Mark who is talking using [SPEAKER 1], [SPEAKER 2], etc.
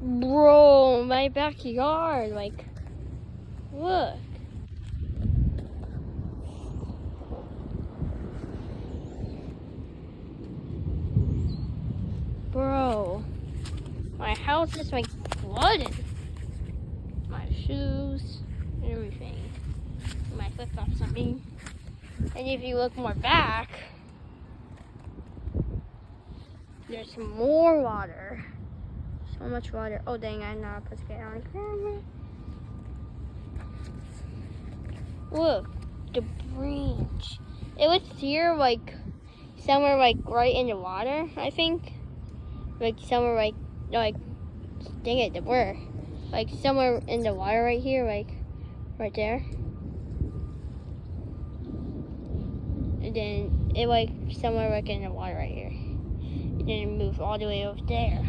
[SPEAKER 1] Bro, my backyard, like, look. Bro, my house is like flooded. My shoes, everything. My flip-flops, I mean. And if you look more back, there's more water. So much water. Oh dang, I'm not supposed to get on camera. Look, the branch. It was here like somewhere like right in the water, I think. Like somewhere like dang it, where? Like somewhere in the water right here, like right there. And then it like somewhere like in the water right here. And then it moved all the way over there.